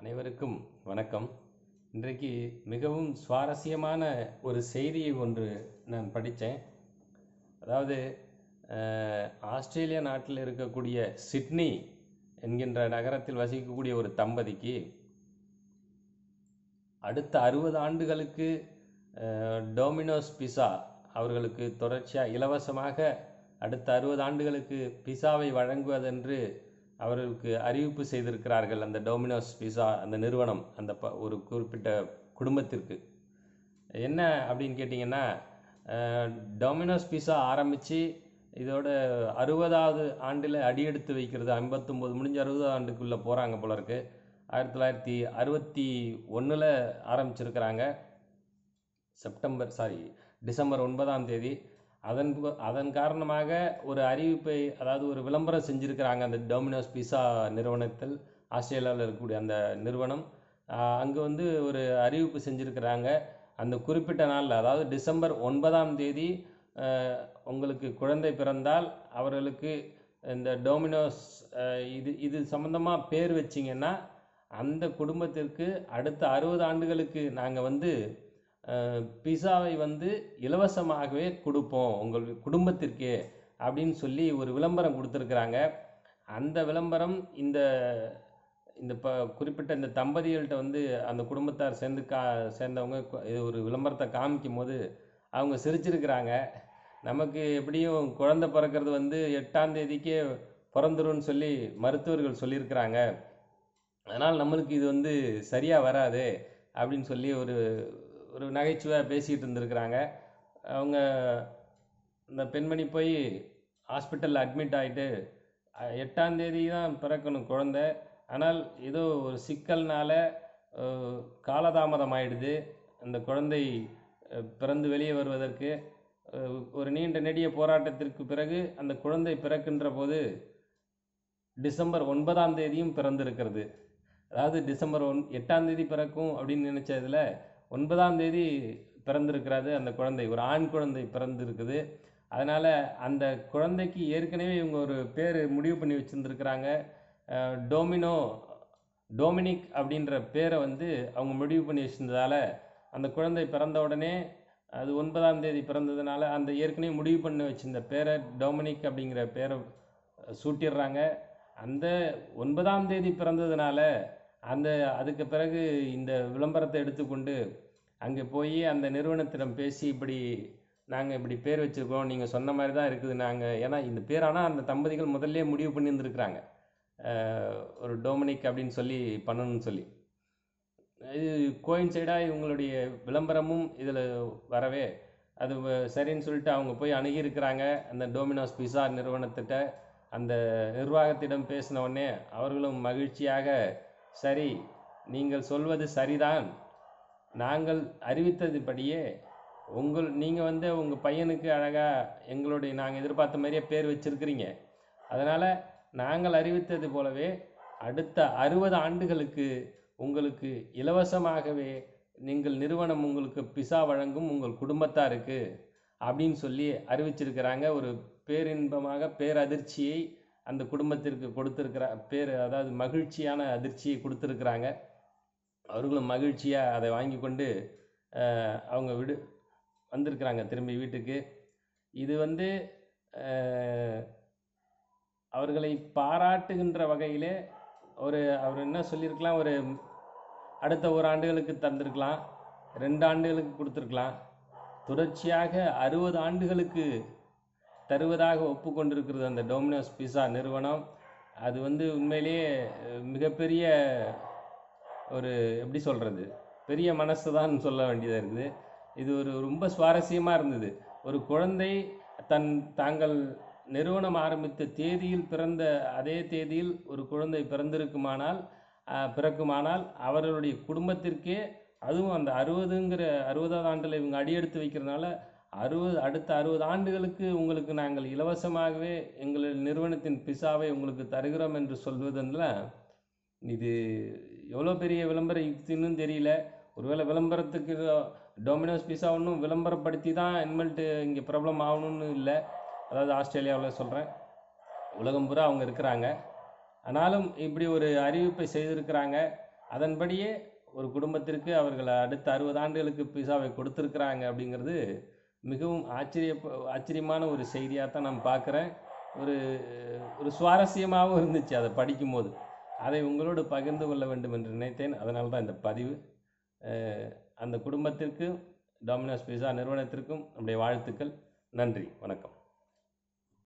அனைவருக்கும் வணக்கம். இன்றைக்கு மிகவும் சுவாரஸ்யமான ஒரு செய்தியை ஒன்று நான் படித்தேன். அதாவது ஆஸ்திரேலியா நாட்டில் இருக்கக்கூடிய சிட்னி என்கின்ற நகரத்தில் வசிக்கக்கூடிய ஒரு தம்பதிக்கு அடுத்த 60 ஆண்டுகளுக்கு டொமினோஸ் பிஸா அவர்களுக்கு தொடர்ச்சியாக இலவசமாக அடுத்த 60 ஆண்டுகளுக்கு பிஸாவை வழங்குவதென்று அவர்களுக்கு அறிவிப்பு செய்திருக்கிறார்கள். அந்த டொமினோஸ் பிஸா அந்த நிறுவனம் அந்த ஒரு குறிப்பிட்ட குடும்பத்திற்கு என்ன அப்படின்னு கேட்டிங்கன்னா, டொமினோஸ் பிஸா ஆரம்பித்து இதோட 60வது ஆண்டில் அடியெடுத்து வைக்கிறது. 59 முடிஞ்ச 60வது ஆண்டுக்குள்ளே போகிறாங்க போல இருக்கு. 1961 ஆரம்பிச்சிருக்கிறாங்க. டிசம்பர் 9ஆம் தேதி. அதன் காரணமாக ஒரு அறிவிப்பை, அதாவது ஒரு விளம்பரம் செஞ்சுருக்கிறாங்க அந்த டொமினோஸ் பிஸா நிறுவனத்தில். ஆஸ்திரேலியாவில் இருக்கக்கூடிய அந்த நிறுவனம் அங்கே ஒரு அறிவிப்பு செஞ்சுருக்கிறாங்க. அந்த குறிப்பிட்ட நாளில், அதாவது டிசம்பர் 9ஆம் தேதி உங்களுக்கு குழந்தை பிறந்தால் அவர்களுக்கு இந்த டொமினோஸ் இது சம்மந்தமாக பேர் வச்சிங்கன்னா அந்த குடும்பத்திற்கு அடுத்த 60 ஆண்டுகளுக்கு நாங்கள் பிஸாவை இலவசமாகவே கொடுப்போம் உங்கள் குடும்பத்திற்கே அப்படின்னு சொல்லி ஒரு விளம்பரம் கொடுத்துருக்குறாங்க. அந்த விளம்பரம் இந்த குறிப்பிட்ட இந்த தம்பதிகள்கிட்ட அந்த குடும்பத்தார் சேர்ந்தவங்க இது ஒரு விளம்பரத்தை காமிக்கும் போது அவங்க சிரிச்சிருக்கிறாங்க. நமக்கு எப்படியும் குழந்தை பிறக்கிறது 8ஆம் தேதிக்கே பிறந்துருன்னு சொல்லி மருத்துவர்கள் சொல்லியிருக்கிறாங்க. அதனால் நம்மளுக்கு இது சரியாக வராது அப்படின்னு சொல்லி ஒரு நகைச்சுவையாக பேசிகிட்டு இருந்திருக்கிறாங்க. அவங்க இந்த பெண்மணி போய் ஹாஸ்பிட்டலில் அட்மிட் ஆகிட்டு 8ஆம் தேதி தான் பிறக்கணும் குழந்தை, ஆனால் ஏதோ ஒரு சிக்கல்னால காலதாமதம் ஆயிடுது. அந்த குழந்தை பிறந்து வெளியே வருவதற்கு ஒரு நீண்ட நெடிய போராட்டத்திற்கு பிறகு அந்த குழந்தை பிறக்கின்ற போது டிசம்பர் 9ஆம் தேதியும் பிறந்திருக்கிறது. அதாவது டிசம்பர் 8ஆம் தேதி பிறக்கும் அப்படின்னு நினச்சதில் 9ஆம் தேதி பிறந்திருக்கிறது அந்த குழந்தை, ஒரு ஆண் குழந்தை பிறந்திருக்குது. அதனால் அந்த குழந்தைக்கு ஏற்கனவே இவங்க ஒரு பேர் முடிவு பண்ணி வச்சுருந்துருக்கிறாங்க. டொமினிக் அப்படின்ற பேரை அவங்க முடிவு பண்ணி வச்சுருந்ததால் அந்த குழந்தை பிறந்த உடனே அது 9ஆம் தேதி பிறந்ததுனால அந்த ஏற்கனவே முடிவு பண்ணி வச்சுருந்த பேரை டொமினிக் அப்படிங்கிற பேரை சூட்டிடுறாங்க. அந்த 9ஆம் தேதி பிறந்ததுனால அதுக்கு பிறகு இந்த விளம்பரத்தை எடுத்துக்கொண்டு அங்கே போய் அந்த நிறுவனத்திடம் பேசி, இப்படி நாங்கள் இப்படி பேர் வச்சுருக்கோம், நீங்கள் சொன்ன மாதிரி தான் இருக்குது நாங்கள், ஏன்னா இந்த பேர் ஆனால் அந்த தம்பதிகள் முதல்ல முடிவு பண்ணியிருந்துருக்குறாங்க ஒரு டொமினிக் அப்படின்னு சொல்லி பண்ணணும்னு சொல்லி. இது கோயின்சைடாக இவங்களுடைய விளம்பரமும் இதில் வரவே அது சரின்னு சொல்லிட்டு அவங்க போய் அணுகியிருக்கிறாங்க அந்த டொமினோஸ் பிஸா நிறுவனத்திட்ட. அந்த நிர்வாகத்திடம் பேசின உடனே அவர்களும் மகிழ்ச்சியாக, சரி நீங்கள் சொல்வது சரிதான், நாங்கள் அறிவித்ததுபடியே நீங்கள் உங்கள் பையனுக்கு அழகாக நாங்கள் எதிர்பார்த்த மாதிரியே பேர் வச்சுருக்கிறீங்க, அதனால் நாங்கள் அறிவித்தது போலவே அடுத்த 60 ஆண்டுகளுக்கு உங்களுக்கு இலவசமாகவே நீங்கள் நிறுவனம் உங்களுக்கு பிஸா வழங்கும் உங்கள் குடும்பத்தாருக்கு அப்படின்னு சொல்லி அறிவிச்சிருக்கிறாங்க. ஒரு பேரின்பமாக பேரதிர்ச்சியை அந்த குடும்பத்திற்கு அதாவது மகிழ்ச்சியான அதிர்ச்சியை கொடுத்துருக்குறாங்க. அவர்களும் மகிழ்ச்சியாக அதை வாங்கி கொண்டு அவங்க வந்திருக்கிறாங்க திரும்பி வீட்டுக்கு. இது அவர்களை பாராட்டுகின்ற வகையிலே அவர் என்ன சொல்லியிருக்கலாம், ஒரு அடுத்த 1 ஆண்டுகளுக்கு தந்திருக்கலாம், 2 ஆண்டுகளுக்கு கொடுத்துருக்கலாம், தொடர்ச்சியாக 60 ஆண்டுகளுக்கு தருவதாக ஒப்புக்கொண்டிருக்கிறது அந்த டொமினோஸ் பிஸா நிறுவனம். அது உண்மையிலேயே மிகப்பெரிய ஒரு எப்படி சொல்கிறது, பெரிய மனசு தான் சொல்ல வேண்டியதாக இருக்குது. இது ரொம்ப சுவாரஸ்யமாக இருந்தது. ஒரு குழந்தை தாங்கள் நிறுவனம் ஆரம்பித்த தேதியில் பிறந்த அதே தேதியில் ஒரு குழந்தை பிறக்குமானால் அவர்களுடைய குடும்பத்திற்கே, அதுவும் அந்த 60வது ஆண்டில் இவங்க அடியெடுத்து வைக்கிறதுனால அடுத்த 60 ஆண்டுகளுக்கு உங்களுக்கு நாங்கள் இலவசமாகவே எங்கள் நிறுவனத்தின் பிஸாவை உங்களுக்கு தருகிறோம் என்று சொல்வதெல்லாம் இது எவ்வளோ பெரிய விளம்பர யுக்தின்னு தெரியல. ஒருவேளை விளம்பரத்துக்கு டொமினோஸ் பிஸா ஒன்றும் விளம்பரப்படுத்தி தான் இனிமேல்ட்டு இங்கே ப்ராப்ளம் ஆகணும்னு இல்லை. அதாவது ஆஸ்திரேலியாவில் சொல்கிறேன், உலகம் பூரா அவங்க இருக்கிறாங்க. ஆனாலும் இப்படி ஒரு அறிவிப்பை செய்திருக்கிறாங்க. அதன்படியே ஒரு குடும்பத்திற்கு அவர்கள் அடுத்த 60 ஆண்டுகளுக்கு பீஸாவை கொடுத்துருக்குறாங்க அப்படிங்கிறது மிகவும் ஆச்சரியமான ஒரு செய்தியாக தான் நான் பார்க்குறேன். ஒரு ஒரு சுவாரஸ்யமாகவும் இருந்துச்சு அதை படிக்கும்போது. அதை உங்களோடு பகிர்ந்து கொள்ள வேண்டும் என்று நினைத்தேன். அதனால தான் இந்த பதிவு. அந்த குடும்பத்திற்கு, டாமினோஸ் பீஸா நிறுவனத்திற்கும் நம்முடைய வாழ்த்துக்கள். நன்றி, வணக்கம்.